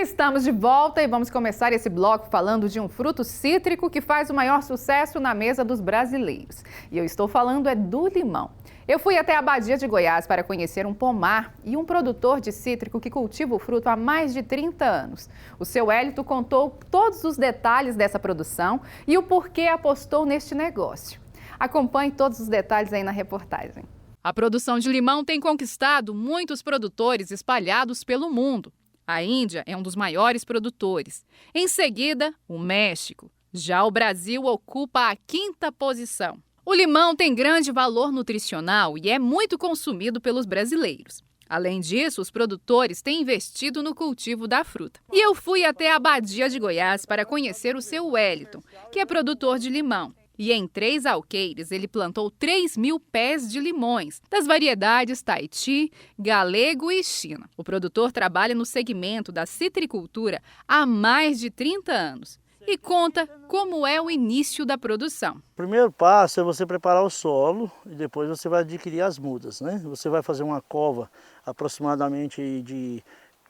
Estamos de volta e vamos começar esse bloco falando de um fruto cítrico que faz o maior sucesso na mesa dos brasileiros. E eu estou falando do limão. Eu fui até a Badia de Goiás para conhecer um pomar e um produtor de cítrico que cultiva o fruto há mais de 30 anos. O seu Hélito contou todos os detalhes dessa produção e o porquê apostou neste negócio. Acompanhe todos os detalhes aí na reportagem. A produção de limão tem conquistado muitos produtores espalhados pelo mundo. A Índia é um dos maiores produtores. Em seguida, o México. Já o Brasil ocupa a 5ª posição. O limão tem grande valor nutricional e é muito consumido pelos brasileiros. Além disso, os produtores têm investido no cultivo da fruta. E eu fui até a Badia de Goiás para conhecer o seu Wellington, que é produtor de limão. E em 3 alqueires, ele plantou 3.000 pés de limões, das variedades Tahiti, Galego e China. O produtor trabalha no segmento da citricultura há mais de 30 anos e conta como é o início da produção. O primeiro passo é você preparar o solo e depois você vai adquirir as mudas, né? Você vai fazer uma cova aproximadamente de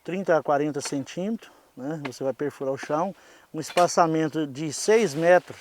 30 a 40 centímetros, né? Você vai perfurar o chão, um espaçamento de 6 metros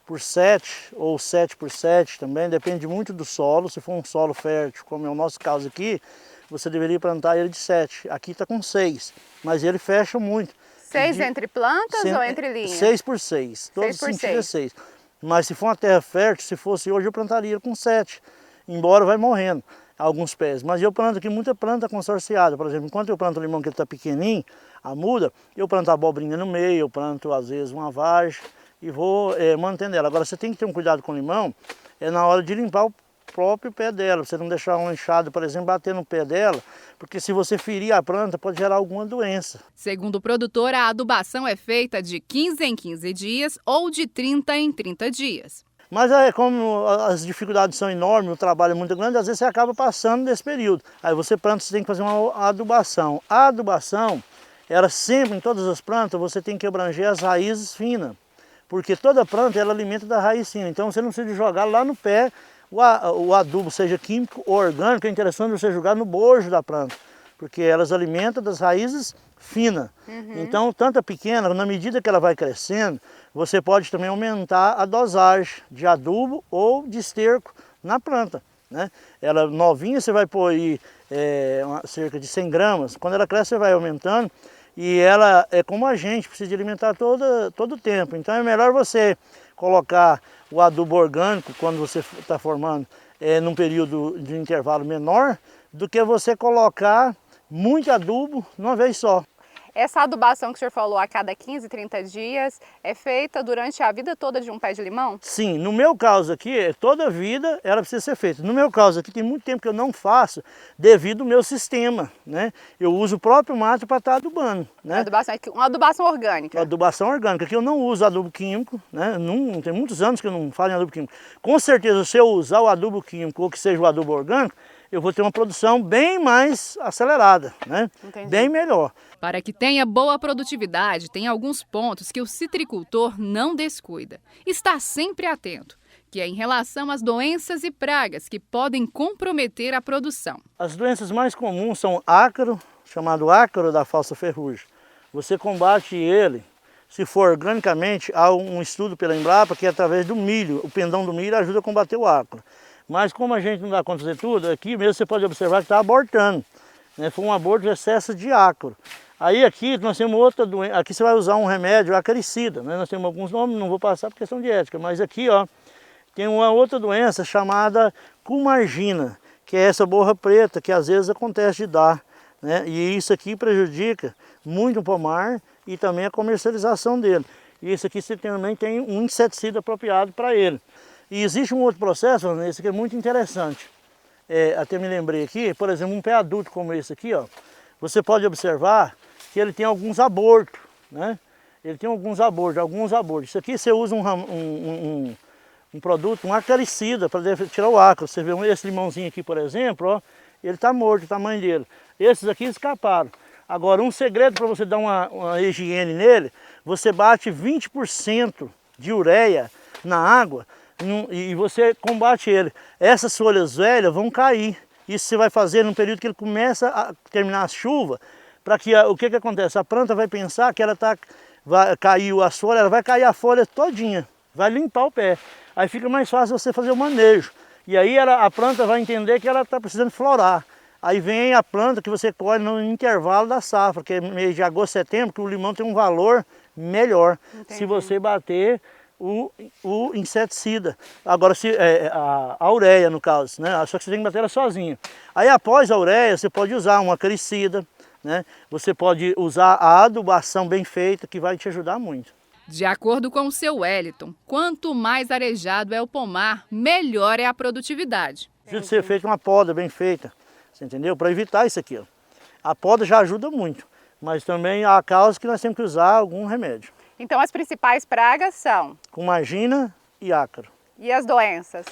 por 7 ou 7 por 7 também, depende muito do solo. Se for um solo fértil, como é o nosso caso aqui, você deveria plantar ele de 7. Aqui está com 6, mas ele fecha muito. 6 entre plantas ou entre linhas? 6 por 6, todos os sentidos é 6. Mas se for uma terra fértil, se fosse hoje eu plantaria com 7, embora vai morrendo alguns pés. Mas eu planto aqui muita planta consorciada, por exemplo, enquanto eu planto o limão que ele está pequenininho, a muda, eu planto a abobrinha no meio, eu planto às vezes uma vagem, e vou mantendo ela. Agora você tem que ter um cuidado com o limão, na hora de limpar o próprio pé dela, você não deixar um enxado, por exemplo, bater no pé dela, porque se você ferir a planta pode gerar alguma doença. Segundo o produtor, a adubação é feita de 15 em 15 dias ou de 30 em 30 dias. Mas como as dificuldades são enormes, o trabalho é muito grande, às vezes você acaba passando desse período. Aí você planta, você tem que fazer uma adubação. A adubação, ela sempre, em todas as plantas, você tem que abranger as raízes finas. Porque toda planta ela alimenta da raiz fina, então você não precisa jogar lá no pé o adubo, seja químico ou orgânico. É interessante você jogar no bojo da planta, porque elas alimentam das raízes finas. Então, tanto a pequena, na medida que ela vai crescendo, você pode também aumentar a dosagem de adubo ou de esterco na planta, né? Ela novinha você vai pôr aí, cerca de 100 gramas, quando ela cresce você vai aumentando. E ela é como a gente, precisa de alimentar todo o tempo. Então é melhor você colocar o adubo orgânico quando você está formando num período de intervalo menor, do que você colocar muito adubo de uma vez só. Essa adubação que o senhor falou a cada 15, 30 dias é feita durante a vida toda de um pé de limão? Sim, no meu caso aqui, toda a vida ela precisa ser feita. No meu caso aqui tem muito tempo que eu não faço devido ao meu sistema, né? Eu uso o próprio mato para estar adubando, né? Uma adubação orgânica. Uma adubação orgânica, aqui eu não uso adubo químico, né? Não, tem muitos anos que eu não falo em adubo químico. Com certeza, se eu usar o adubo químico ou que seja o adubo orgânico, eu vou ter uma produção bem mais acelerada, né? Entendi. Bem melhor. Para que tenha boa produtividade, tem alguns pontos que o citricultor não descuida. Está sempre atento, que é em relação às doenças e pragas que podem comprometer a produção. As doenças mais comuns são ácaro, chamado ácaro da falsa ferrugem. Você combate ele, se for organicamente, há um estudo pela Embrapa que é através do milho. O pendão do milho ajuda a combater o ácaro. Mas como a gente não dá conta de fazer tudo, aqui mesmo você pode observar que está abortando, né? Foi um aborto de excesso de ácaro. Aí aqui nós temos outra doença, aqui você vai usar um remédio acaricida, né? Nós temos alguns nomes, não vou passar por questão de ética, mas aqui ó, tem uma outra doença chamada cumargina, que é essa borra preta que às vezes acontece de dar, né? E isso aqui prejudica muito o pomar e também a comercialização dele. E isso aqui você também tem um inseticida apropriado para ele. E existe um outro processo, esse que é muito interessante. Até me lembrei aqui, por exemplo, um pé adulto como esse aqui, ó, você pode observar que ele tem alguns abortos, né? Ele tem alguns abortos. Isso aqui você usa um produto, um acaricida para tirar o ácaro. Você vê esse limãozinho aqui, por exemplo, ó, ele está morto, o tamanho dele. Esses aqui escaparam. Agora, um segredo para você dar uma higiene nele, você bate 20% de ureia na água e você combate ele. Essas folhas velhas vão cair. Isso você vai fazer num período que ele começa a terminar a chuva, para que o que acontece? A planta vai pensar que ela caiu as folhas, ela vai cair a folha todinha, vai limpar o pé. Aí fica mais fácil você fazer o manejo. E aí a planta vai entender que ela está precisando florar. Aí vem a planta que você colhe no intervalo da safra, que é mês de agosto, setembro, que o limão tem um valor melhor. Entendi. Se você bater o inseticida. Agora, a ureia, no caso, né? Só que você tem que bater ela sozinho. Aí após a ureia, você pode usar um acaricida, né? Você pode usar a adubação bem feita, que vai te ajudar muito. De acordo com o seu Wellington, quanto mais arejado é o pomar, melhor é a produtividade. Precisa ser feita uma poda bem feita. Você entendeu? Para evitar isso aqui, ó. A poda já ajuda muito, mas também há causas que nós temos que usar algum remédio. Então as principais pragas são? Cumargina e ácaro. E as doenças?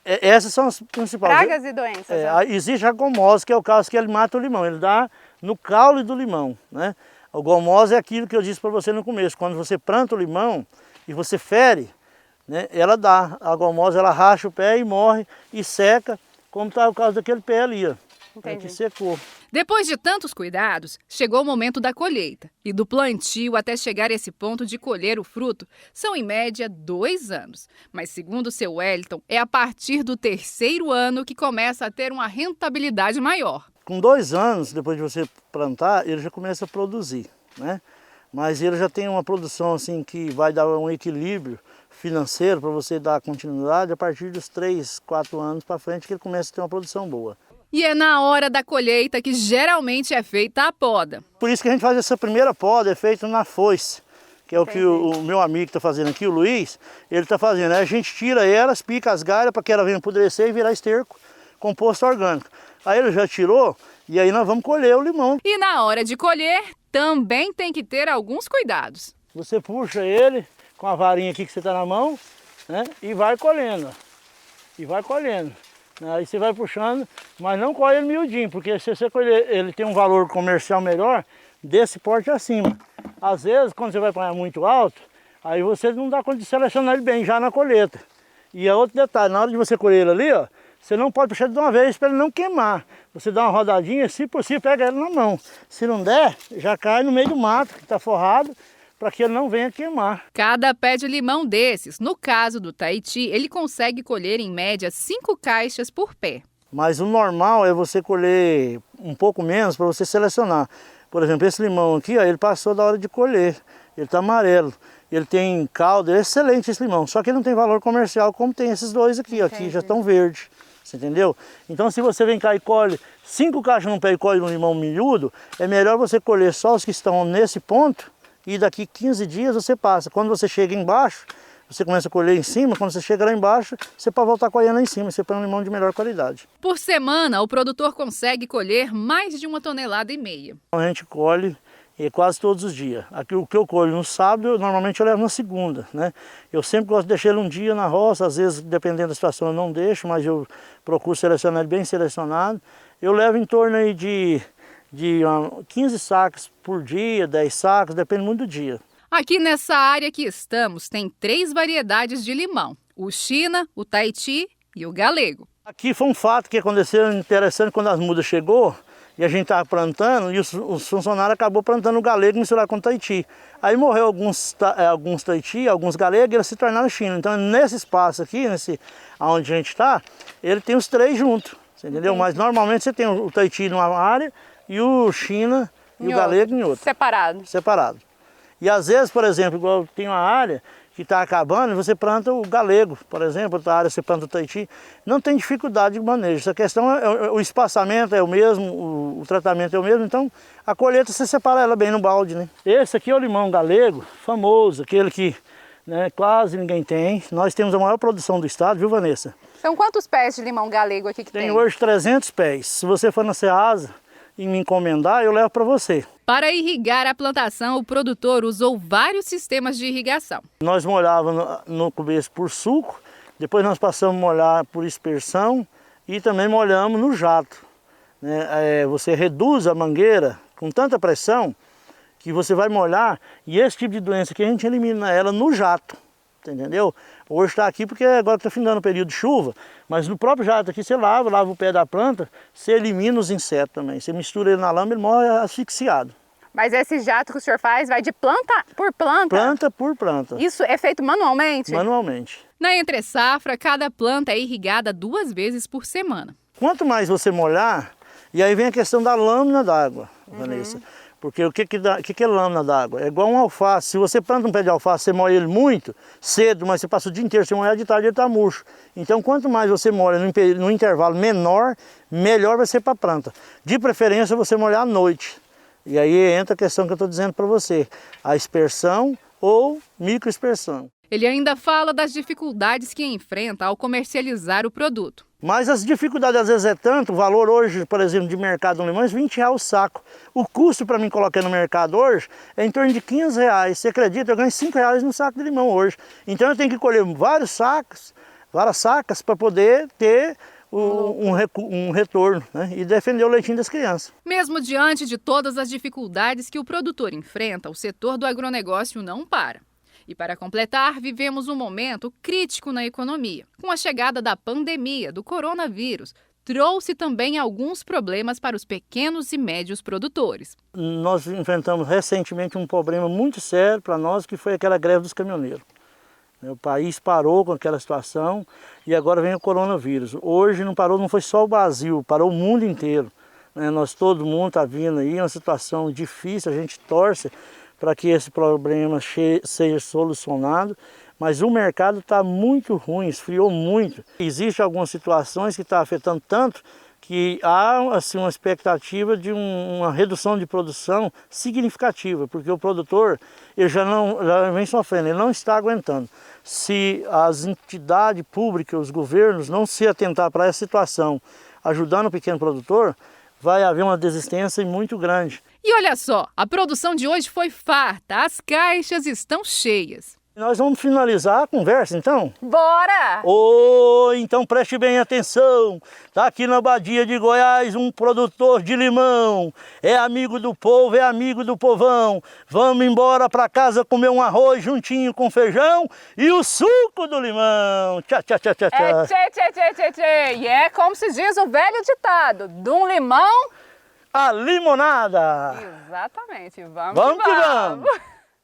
Essas são as principais. Pragas e doenças. Né? Existe a gomose, que é o caso que ele mata o limão, ele dá no caule do limão, né? O gomose é aquilo que eu disse para você no começo, quando você planta o limão e você fere, né, ela dá. A gomose, ela racha o pé e morre e seca, como está o caso daquele pé ali, ó. Que secou. Depois de tantos cuidados, chegou o momento da colheita. E do plantio até chegar a esse ponto de colher o fruto, são em média 2 anos. Mas segundo o seu Wellington, é a partir do 3º ano que começa a ter uma rentabilidade maior. Com 2 anos, depois de você plantar, ele já começa a produzir, né? Mas ele já tem uma produção assim que vai dar um equilíbrio financeiro para você dar continuidade a partir dos 3, 4 anos para frente, que ele começa a ter uma produção boa. E é na hora da colheita que geralmente é feita a poda. Por isso que a gente faz essa primeira poda, é feita na foice, que é o que o meu amigo está fazendo aqui, o Luiz, ele está fazendo. Aí a gente tira elas, pica as galhas para que ela venha apodrecer e virar esterco, composto orgânico. Aí ele já tirou e aí nós vamos colher o limão. E na hora de colher, também tem que ter alguns cuidados. Você puxa ele com a varinha aqui que você está na mão, né, e vai colhendo. E vai colhendo. Aí você vai puxando, mas não colhe ele miudinho, porque se você colher, ele tem um valor comercial melhor desse porte acima. Às vezes, quando você vai apanhar muito alto, aí você não dá conta de selecionar ele bem já na colheita. E é outro detalhe, na hora de você colher ele ali, ó, você não pode puxar de uma vez para ele não queimar. Você dá uma rodadinha, se possível, pega ele na mão. Se não der, já cai no meio do mato, que está forrado, para que ele não venha queimar. Cada pé de limão desses, no caso do Tahiti, ele consegue colher em média 5 caixas por pé. Mas o normal é você colher um pouco menos para você selecionar. Por exemplo, esse limão aqui, ó, ele passou da hora de colher, ele está amarelo. Ele tem caldo, é excelente esse limão, só que ele não tem valor comercial como tem esses dois aqui, ó, que já estão verdes. Você entendeu? Então se você vem cá e colhe 5 caixas num pé e colhe um limão miúdo, é melhor você colher só os que estão nesse ponto e daqui 15 dias você passa. Quando você chega embaixo, você começa a colher em cima, quando você chega lá embaixo, você pode voltar colhendo lá em cima, você põe um limão de melhor qualidade. Por semana, o produtor consegue colher mais de 1,5 toneladas. A gente colhe quase todos os dias. Aqui, o que eu colho no sábado, normalmente eu levo na segunda, né? Eu sempre gosto de deixar ele um dia na roça, às vezes, dependendo da situação, eu não deixo, mas eu procuro selecionar ele bem selecionado. Eu levo em torno aí de 15 sacos por dia, 10 sacos, depende muito do dia. Aqui nessa área que estamos, tem 3 variedades de limão. O China, o Tahiti e o Galego. Aqui foi um fato que aconteceu interessante quando as mudas chegou, e a gente estava plantando, e os funcionários acabou plantando o galego misturado com o Tahiti. Aí morreu alguns Tahiti, alguns galegos, e eles se tornaram China. Então nesse espaço aqui, onde a gente está, ele tem os 3 juntos, você entendeu? Mas normalmente você tem o Tahiti numa área, e o China e o galego em outra. Separado. E às vezes, por exemplo, igual tem uma área que está acabando, você planta o galego, por exemplo, outra área você planta o Tahiti, não tem dificuldade de manejo. Essa questão, o espaçamento é o mesmo, o tratamento é o mesmo, então a colheita você separa ela bem no balde, né? Esse aqui é o limão galego, famoso, aquele que, né, quase ninguém tem. Nós temos a maior produção do estado, viu, Vanessa? São quantos pés de limão galego aqui que tem? Tem hoje 300 pés. Se você for na Ceasa e me encomendar, eu levo para você. Para irrigar a plantação, o produtor usou vários sistemas de irrigação. Nós molhávamos no começo por suco, depois nós passamos a molhar por dispersão e também molhamos no jato. Você reduz a mangueira com tanta pressão que você vai molhar, e esse tipo de doença aqui a gente elimina ela no jato. inseto, entendeu? Hoje está aqui porque agora está findando o período de chuva, mas no próprio jato aqui você lava o pé da planta, você elimina os insetos também. Você mistura ele na lama, ele morre asfixiado. Mas esse jato que o senhor faz vai de planta por planta? Planta por planta. Isso é feito manualmente? Manualmente. Na entre-safra, cada planta é irrigada 2 vezes por semana. Quanto mais você molhar, e aí vem a questão da lâmina d'água, Vanessa. Porque o que é lâmina d'água? É igual um alface. Se você planta um pé de alface, você molha ele muito cedo, mas você passa o dia inteiro sem molhar, de tarde ele está murcho. Então, quanto mais você molha num intervalo menor, melhor vai ser para a planta. De preferência, você molhar à noite. E aí entra a questão que eu estou dizendo para você, a aspersão ou microaspersão. Ele ainda fala das dificuldades que enfrenta ao comercializar o produto. Mas as dificuldades às vezes é tanto, o valor hoje, por exemplo, de mercado no limão é R$20 o saco. O custo para mim colocar no mercado hoje é em torno de R$15. Você acredita? Eu ganho R$5 no saco de limão hoje. Então eu tenho que colher várias sacas para poder ter um retorno, né? E defender o leitinho das crianças. Mesmo diante de todas as dificuldades que o produtor enfrenta, o setor do agronegócio não para. E para completar, vivemos um momento crítico na economia. Com a chegada da pandemia do coronavírus, trouxe também alguns problemas para os pequenos e médios produtores. Nós enfrentamos recentemente um problema muito sério para nós, que foi aquela greve dos caminhoneiros. O país parou com aquela situação e agora vem o coronavírus. Hoje não parou, não foi só o Brasil, parou o mundo inteiro. Todo mundo está vindo aí, é uma situação difícil, a gente torce para que esse problema seja solucionado, mas o mercado está muito ruim, esfriou muito. Existem algumas situações que estão afetando tanto que há assim, uma expectativa de uma redução de produção significativa, porque o produtor ele já vem sofrendo, ele não está aguentando. Se as entidades públicas, os governos não se atentar para essa situação, ajudando o pequeno produtor, vai haver uma desistência muito grande. E olha só, a produção de hoje foi farta, as caixas estão cheias. Nós vamos finalizar a conversa, então? Bora! Então preste bem atenção. Está aqui na Badia de Goiás um produtor de limão. É amigo do povo, é amigo do povão. Vamos embora para casa comer um arroz juntinho com feijão e o suco do limão. Tchá, tchá, tchá, tchá, tchá. É tchê, tchê, tchê, tchê, tchê. E é como se diz o velho ditado, de um limão... a limonada. Exatamente, vamos que vamos.